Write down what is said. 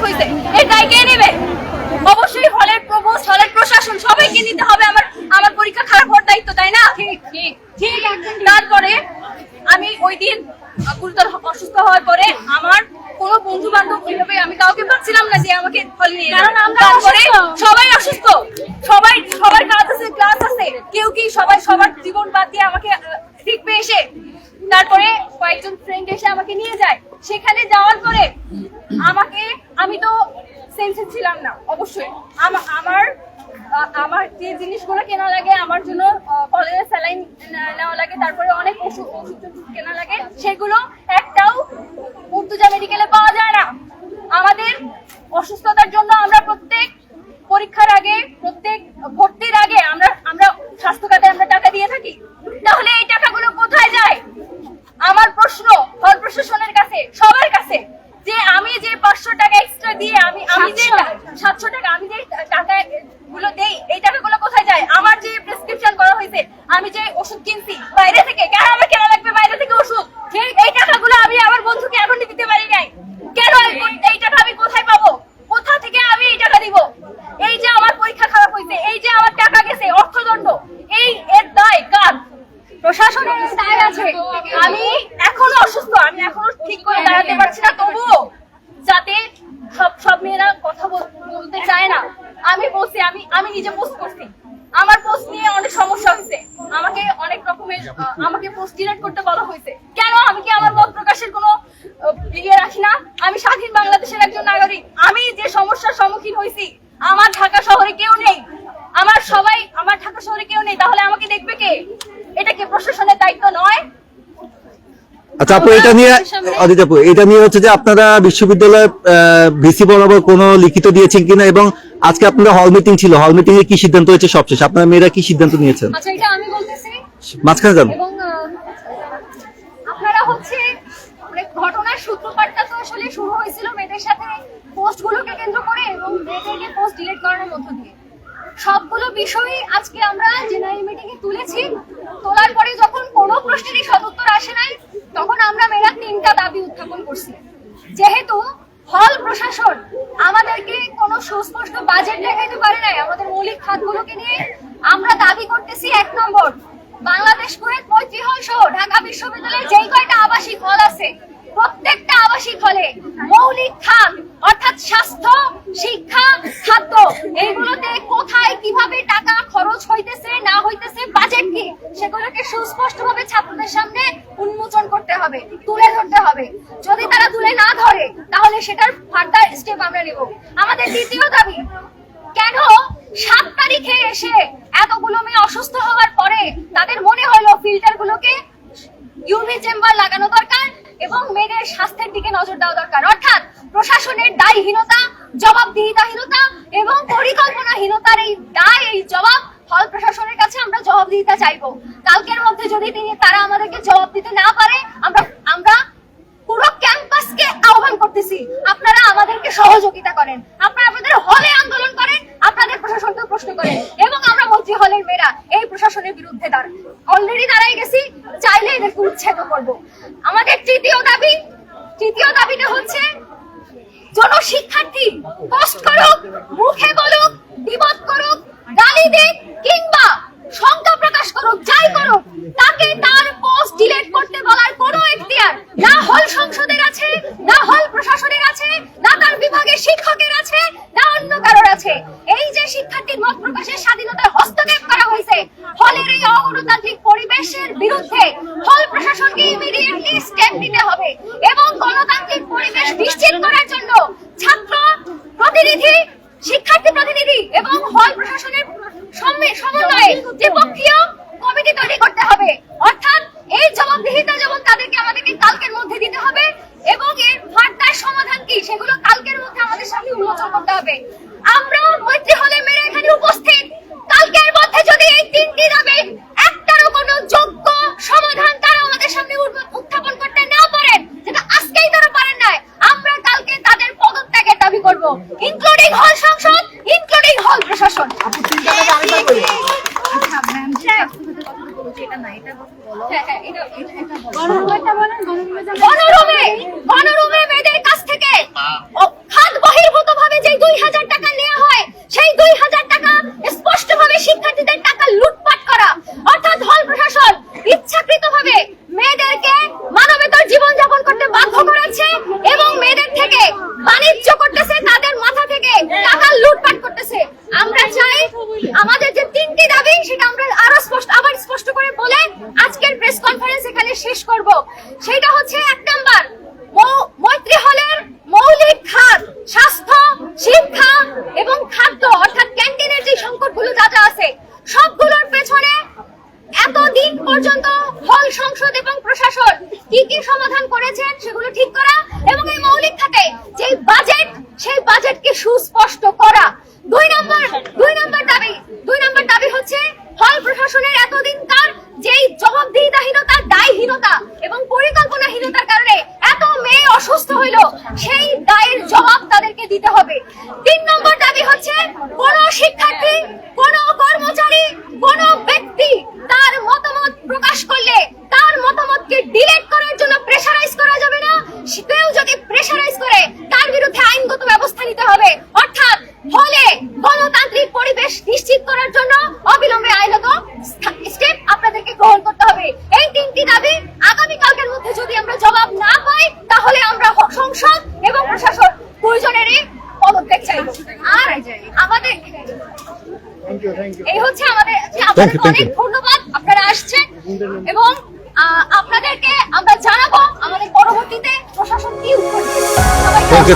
হয়েছে, এই দায় কে নেবে? অবশ্যই হলের প্রভোস্ট, হলের প্রশাসন, সবাইকে নিতে হবে আমার পরীক্ষা খারাপ হওয়ার দায়িত্ব, তাই না? ঠিক। তারপরে আমি ওই দিন গুরুতর অসুস্থ হওয়ার পরে আমার কোনো বন্ধু বান্ধব ওইভাবে আমি কাউকে পাচ্ছিলাম না যে আমাকে হলে নিয়ে, কারণ তারপরে সবাই অসুস্থ, সবার কাজ আছে, ক্লাস আছে, কেউ কি সবার জীবন বাদ দিয়ে আমাকে দেখবে এসে। তারপরে কয়েকজন ফ্রেন্ড এসে আমাকে নিয়ে যায়, সেখানে যাওয়ার পরে আমি তো সেন্সে ছিলাম না। অবশ্যই আমার যে জিনিসগুলো কেনা লাগে, আমার জন্য কলেজের স্যালাইন নেওয়া লাগে, তারপরে অনেক ওষুধ কেনা লাগে, সেগুলো একটাও মুর্তজা মেডিকেলে পাওয়া যায় না। আমাদের অসুস্থতার জন্য আমরা প্রত্যেক পরীক্ষার আগে, প্রত্যেক ভর্তির আগে আমরা স্বাস্থ্য খাতে আমরা টাকা দিয়ে থাকি। তাহলে এই টাকাগুলো কোথায় যায়? আমার প্রশ্ন হল প্রশাসনের কাছে, সবার কাছে, যে আমি যে 500 টাকা এক্সট্রা দিয়ে আমি যে 700 টাকা আমি যে টাকা গুলো দেই, এই টাকাগুলো কোথায় যায়? আমার যে প্রেসক্রিপশন করা হয়েছে, আমি যে ওষুধ কিনছি বাইরে থেকে, কেন আমার কেনা লাগবে বাইরে থেকে ওষুধ? এই টাকাগুলো আমি আমার বন্ধুকে এখন দিতে পারি নাই কেন? এই টাকা আমি কোথায় পাবো? কোথা থেকে আমি এই টাকা দিব? এই যে আমার পরীক্ষা খারাপ হয়েছে, এই যে আমার টাকা গেছে, অর্থদণ্ড, এর দায় কার? প্রশাসনের দায় আছে। আমি এখনো অসুস্থ, আমি এখনো ঠিক করে দাঁড়াতে পারছি না, তবুও যাতে সব মেয়েরা কথা বলতে চায় না, আমি বলছি, আমি নিজে পোস্ট করছি, আমার পোস্ট নিয়ে অনেক সমস্যা হয়েছে, আমাকে অনেক রকমের আমাকে পোস্ট ডিলিট করতে বলা হয়েছে। কেন? আমি কি আমার মত প্রকাশের কোনো ইয়ে রাখি না? আমি স্বাধীন বাংলাদেশের একজন নাগরিক। আমি যে সমস্যার সম্মুখীন হয়েছি, আমার ঢাকা শহরে কেউ নেই, আমার ঢাকা শহরে কেউ নেই, তাহলে আমাকে দেখবে কে? এটা কি প্রশাসনের দায়িত্ব নয়? আচ্ছা আপু, এটা নিয়ে অদিতি আপু, এটা নিয়ে হচ্ছে যে আপনারা বিশ্ববিদ্যালয়ে ভিসি বরাবর কোনো লিখিত দিয়েছেন কিনা, এবং আজকে আপনাদের হল মিটিং ছিল, হল মিটিং এ কি সিদ্ধান্ত হয়েছে সবশেষ? আপনারা মেয়েরা কি সিদ্ধান্ত নিয়েছেন? আচ্ছা, এটা আমি বলতেছি, মাঝখানে যান। এবং আপনারা হচ্ছে ঘটনার সূত্রপাতটা তো আসলে শুরু হয়েছিল মেয়েদের সাথে পোস্টগুলোকে কেন্দ্র করে, এবং মেয়েদেরকে পোস্ট ডিলিট করানোর মধ্য দিয়ে। সবগুলো বিষয়ই আজকে আমরা জেনারেল মিটিং এ তুলেছি। তোলার পরে যখন কোনো প্রশ্নেরই সদুত্তর আসে নাই, তখন আমরা মেয়েরা 3টা দাবি উত্থাপন করছি। যেহেতু হল প্রশাসন আমাদেরকে কোনো সুস্পষ্ট বাজেট দেখাইতে পারে নাই আমাদের মৌলিক খাতগুলোকে নিয়ে, আমরা দাবি করতেছি 1 নম্বর, বাংলাদেশ কুয়েত মৈত্রী হল সহ ঢাকা বিশ্ববিদ্যালয়ের যেই কয়টা আবাসিক হল আছে, প্রত্যেকটা আবাসিক হলে মৌলিক খাত অর্থাৎ স্বাস্থ্য, শিক্ষা, খাদ্য, এইগুলোতে কোথায় কিভাবে টাকা খরচ হইতেছে না হইতেছে, বাজেট কি, সেগুলোকে সুস্পষ্টভাবে ছাত্রদের সামনে উন্মোচন করতে হবে, তুলে ধরতে হবে। যদি তারা তুলে না ধরে, তাহলে সেটার ফার্দার স্টেপ আমরা নেব। আমাদের দ্বিতীয় দাবি, কেন 7 তারিখে এসে এতগুলো মেয়ে অসুস্থ হওয়ার পরে তাদের মনে হলো ফিল্টার গুলোকে ইউভি চেম্বার লাগানো দরকার এবং মেয়েদের স্বাস্থ্যের দিকে নজর দেওয়া দরকার? অর্থাৎ প্রশাসনের দায়হীনতা, জবাবদিহিতাহীনতা এবং পরিকল্পনাহীনতার এই দায়, এই জবাব হল প্রশাসনের কাছে আমরা জবাবদিহিতা চাইবো। কালকের মধ্যে যদি তারা আমাদেরকে জবাব দিতে না পারে, আমরা পুরো ক্যাম্পাসকে আহ্বান করতেছি, আপনারা আমাদেরকে সহযোগিতা করেন, আপনারা আপনাদের হলে আন্দোলন করেন, আপনাদের প্রশাসনকে প্রশ্ন করেন, এবং আমরা মন্ত্রী হলের মেয়েরা এই প্রশাসনের বিরুদ্ধে অলরেডি দাঁড়াই গেছি, চাইলে এদেরকে উচ্ছেদ করবো। আমাদের তৃতীয় দাবিটা হচ্ছে, জনশিক্ষার্থী পোস্ট করুক, মুখে বলুক, বিপদ করুক, গালি দিক কিংবা শঙ্কা প্রকাশ করুক, যাই করুক, তাকে তার পোস্ট ডিলিট করতে বলার কোনো এখতিয়ার না হল সংসদের আছে, না হল প্রশাসনের আছে, না তার বিভাগের শিক্ষকের আছে, না অন্য কারোর আছে। এই যে শিক্ষার্থীর মত প্রকাশের স্বাধীনতায় হস্তক্ষেপ করা হয়েছে, হলের এই অগণতান্ত্রিক পরিবেশের বিরুদ্ধে হল প্রশাসনকে ইমিডিয়েটলি স্টেপ নিতে হবে, এবং গণতান্ত্রিক পরিবেশ নিশ্চিত করার জন্য ছাত্র প্রতিনিধি, শিক্ষার্থী প্রতিনিধি এবং হল প্রশাসনের সমন্বয়ে ত্রিপক্ষীয় কমিটি তৈরি করতে হবে। অর্থাৎ এই জবাবদিহিতা যেমন আমাদেরকে কালকের মধ্যে দিতে হবে, এবং এর ফার্দার সমাধান কি সেগুলো কালকের মধ্যে আমাদের সামনে উন্মোচন করতে হবে। আমরা মৈত্রী হলের মেয়েরা এখানে উপস্থিত, কালকের মধ্যে যদি এই 3টি দাবি একটারও কোনো যোগ্য সমাধান তারা আমাদের সামনে উত্থাপন করতে না পারেন, যেটা আজকেই তারা পারেন নাই, আমরা কালকে তাদের পদত্যাগের দাবি করব, ইনক্লুডিং হল সংসদ, ইনক্লুডিং হল প্রশাসন। গণরুমে মেয়েদের কাছ থেকে খাত বহির্ভূত 2000 টাকা নেওয়া হয়, সেই 2000 টাকা স্পষ্টভাবে শিক্ষার্থীদের টাকা লুটপাট করা, অর্থাৎ হল প্রশাসন ইচ্ছাকৃতভাবে মেয়েদেরকে মানবেতর জীবনযাপন করতে বাধ্য করেছে এবং মেয়েদের থেকে বাণিজ্য করতেছে, তাদের মাথা থেকে টাকা লুটপাট করতেছে। আমরা চাই আমাদের যে 3টি দাবি সেটা আমরা আবার স্পষ্ট করে বলে আজকের প্রেস কনফারেন্স এখানে শেষ করব। সেটা হচ্ছে 1 নাম্বার, মৈত্রী হলের মৌলিক খাত, স্বাস্থ্য, শিক্ষা এবং খাদ্য অর্থাৎ ক্যান্টিনের যে সংকটগুলো যা যা আছে সবগুলোর পেছনে এতদিন পর্যন্ত হল সংসদ এবং প্রশাসন কি কি সমাধান করেছেন সেগুলো ঠিক করা এবং এই মৌলিক খাতে যে বাজেট সেই বাজেটকে সুস্পষ্ট করা। 2 নম্বর দাবি হচ্ছে হল প্রশাসনের এতদিনকার যেই জবাবদিহিতাহীনতা, দায়হীনতা এবং পরিকল্পনাহীনতার কারণে এত মেয়ে অসুস্থ হইল, সেই দায়ের জবাব তাদেরকে দিতে হবে। 3 নম্বর দাবি হচ্ছে কোন শিক্ষার্থী, কোন কর্মচারী, কোন ব্যক্তি তার মতামত প্রকাশ করলে তার মতামতকে ডিলেট করার জন্য প্রেসারাইজ করা যাবে না। কেউ যদি প্রেসারাইজ করে তার বিরুদ্ধে আইনগত ব্যবস্থা নিতে হবে, অর্থাৎ হলে গণতান্ত্রিক পরিবেশ নিশ্চিত করার জন্য অবিলম্বে আইনগত স্টেপ আপনাদেরকে গ্রহণ করতে হবে। এই 3টি দাবি আগামীকালকের মধ্যে যদি আমরা জবাব না পাই তাহলে আমরা সংসদ এবং প্রশাসন দুইজনেরই পদত্যাগ চাই। আর আমাদের এই হচ্ছে আমাদের অনেক ধন্যবাদ, আপনারা আসছেন এবং আপনাদেরকে আমরা জানাবো আমাদের পরবর্তীতে প্রশাসন কি উত্তর দিবে। Thank you.